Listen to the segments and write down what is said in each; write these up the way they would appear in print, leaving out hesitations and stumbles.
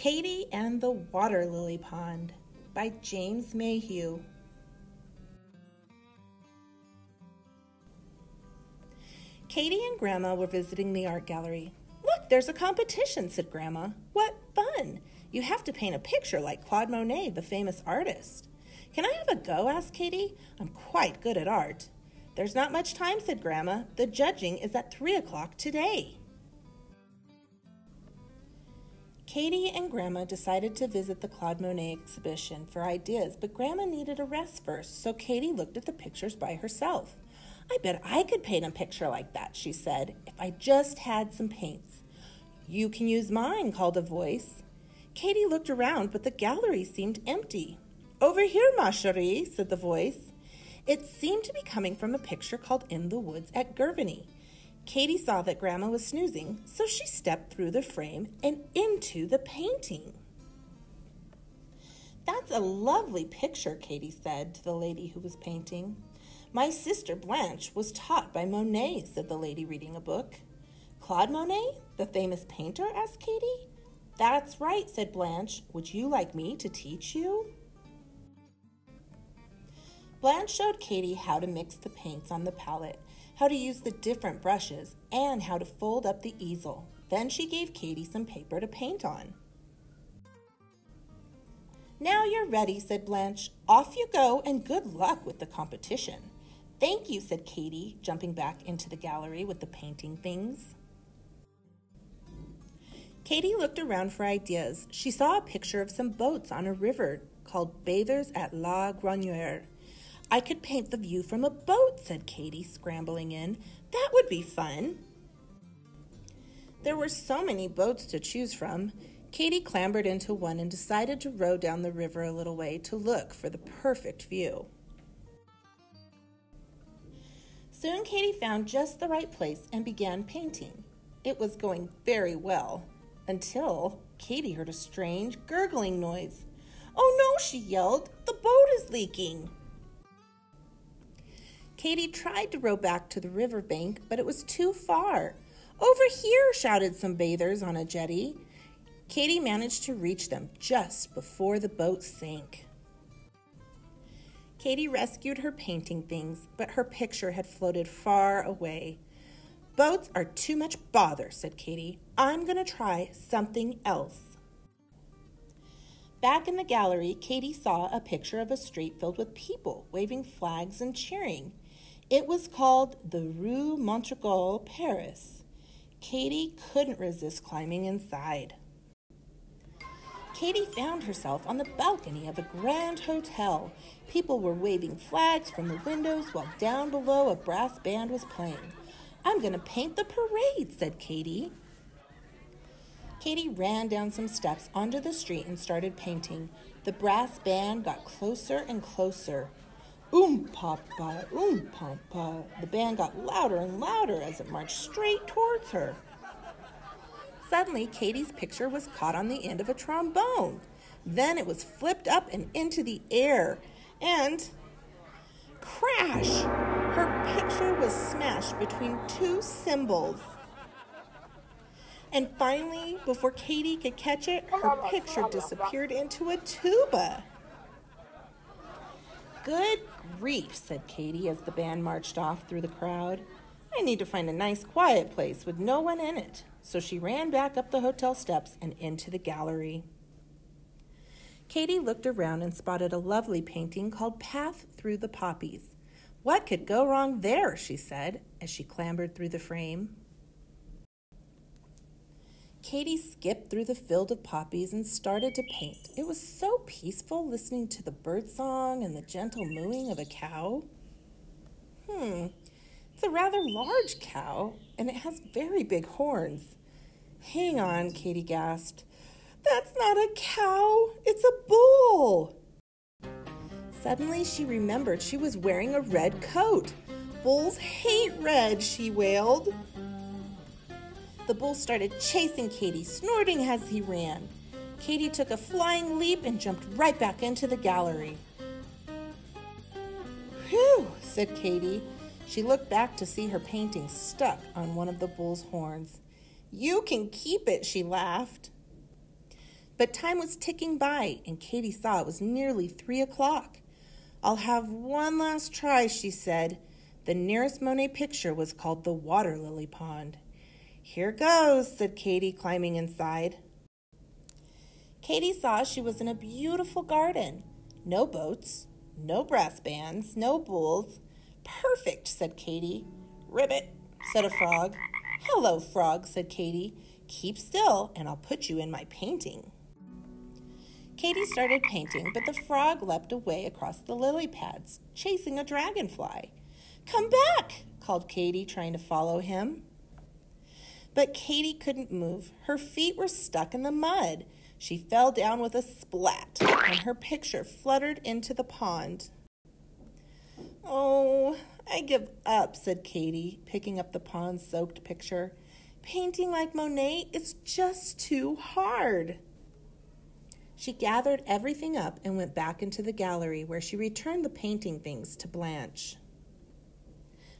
Katie and the Water Lily Pond by James Mayhew. Katie and Grandma were visiting the art gallery. "Look, there's a competition," said Grandma. "What fun! You have to paint a picture like Claude Monet, the famous artist." "Can I have a go?" asked Katie. "I'm quite good at art." "There's not much time," said Grandma. "The judging is at 3 o'clock today." Katie and Grandma decided to visit the Claude Monet exhibition for ideas, but Grandma needed a rest first, so Katie looked at the pictures by herself. "I bet I could paint a picture like that," she said, "if I just had some paints." "You can use mine," called a voice. Katie looked around, but the gallery seemed empty. "Over here, ma chérie," said the voice. It seemed to be coming from a picture called In the Woods at Gervany. Katie saw that Grandma was snoozing, so she stepped through the frame and into the painting. "That's a lovely picture," Katie said to the lady who was painting. "My sister Blanche was taught by Monet," said the lady reading a book. "Claude Monet, the famous painter?" asked Katie. "That's right," said Blanche. "Would you like me to teach you?" Blanche showed Katie how to mix the paints on the palette, how to use the different brushes, and how to fold up the easel. Then she gave Katie some paper to paint on. "Now you're ready," said Blanche. "Off you go, and good luck with the competition." "Thank you," said Katie, jumping back into the gallery with the painting things. Katie looked around for ideas. She saw a picture of some boats on a river called Bathers at La Grenière. "I could paint the view from a boat," said Katie, scrambling in. "That would be fun." There were so many boats to choose from. Katie clambered into one and decided to row down the river a little way to look for the perfect view. Soon Katie found just the right place and began painting. It was going very well, until Katie heard a strange gurgling noise. "Oh no," she yelled, "the boat is leaking." Katie tried to row back to the riverbank, but it was too far. "Over here," shouted some bathers on a jetty. Katie managed to reach them just before the boat sank. Katie rescued her painting things, but her picture had floated far away. "Boats are too much bother," said Katie. "I'm going to try something else." Back in the gallery, Katie saw a picture of a street filled with people waving flags and cheering. It was called the Rue Montorgueil, Paris. Katie couldn't resist climbing inside. Katie found herself on the balcony of a grand hotel. People were waving flags from the windows while down below a brass band was playing. "I'm going to paint the parade," said Katie. Katie ran down some steps onto the street and started painting. The brass band got closer and closer. Papa, papa. The band got louder and louder as it marched straight towards her. Suddenly, Katie's picture was caught on the end of a trombone. Then it was flipped up and into the air, and crash! Her picture was smashed between two cymbals. And finally, before Katie could catch it, her picture disappeared into a tuba. "Good grief," said Katie as the band marched off through the crowd. "I need to find a nice quiet place with no one in it." So she ran back up the hotel steps and into the gallery. Katie looked around and spotted a lovely painting called Path Through the Poppies. "What could go wrong there?" she said as she clambered through the frame. Katie skipped through the field of poppies and started to paint. It was so peaceful listening to the birdsong and the gentle mooing of a cow. It's a rather large cow, and it has very big horns. "Hang on," Katie gasped. "That's not a cow, it's a bull." Suddenly she remembered she was wearing a red coat. "Bulls hate red," she wailed. The bull started chasing Katie, snorting as he ran. Katie took a flying leap and jumped right back into the gallery. "Whew," said Katie. She looked back to see her painting stuck on one of the bull's horns. "You can keep it," she laughed. But time was ticking by, and Katy saw it was nearly 3 o'clock. "I'll have one last try," she said. The nearest Monet picture was called the Waterlily Pond. "Here goes," said Katy, climbing inside. Katy saw she was in a beautiful garden. No boats, no brass bands, no bulls. "Perfect," said Katy. "Ribbit," said a frog. "Hello, frog," said Katy. "Keep still, and I'll put you in my painting." Katy started painting, but the frog leapt away across the lily pads, chasing a dragonfly. "Come back," called Katy, trying to follow him. But Katy couldn't move. Her feet were stuck in the mud. She fell down with a splat, and her picture fluttered into the pond. "Oh, I give up," said Katy, picking up the pond-soaked picture. "Painting like Monet is just too hard." She gathered everything up and went back into the gallery, where she returned the painting things to Blanche.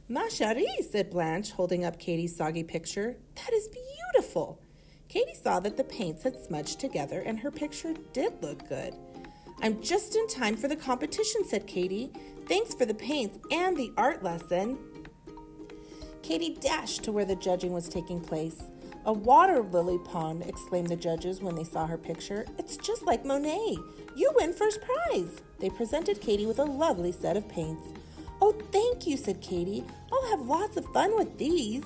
"Ma chérie," said Blanche, holding up Katy's soggy picture. "That is beautiful." Katy saw that the paints had smudged together, and her picture did look good. "I'm just in time for the competition," said Katy. "Thanks for the paints and the art lesson." Katy dashed to where the judging was taking place. "A water lily pond," exclaimed the judges when they saw her picture. "It's just like Monet. You win first prize." They presented Katy with a lovely set of paints. "Oh, thank you," said Katy. "I'll have lots of fun with these."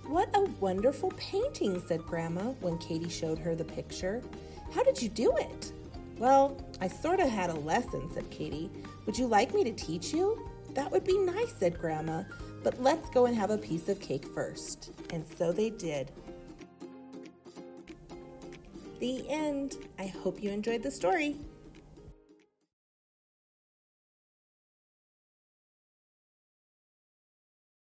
"What a wonderful painting," said Grandma when Katy showed her the picture. "How did you do it?" "Well, I sort of had a lesson," said Katy. "Would you like me to teach you?" "That would be nice," said Grandma. "But let's go and have a piece of cake first." And so they did. The end. I hope you enjoyed the story.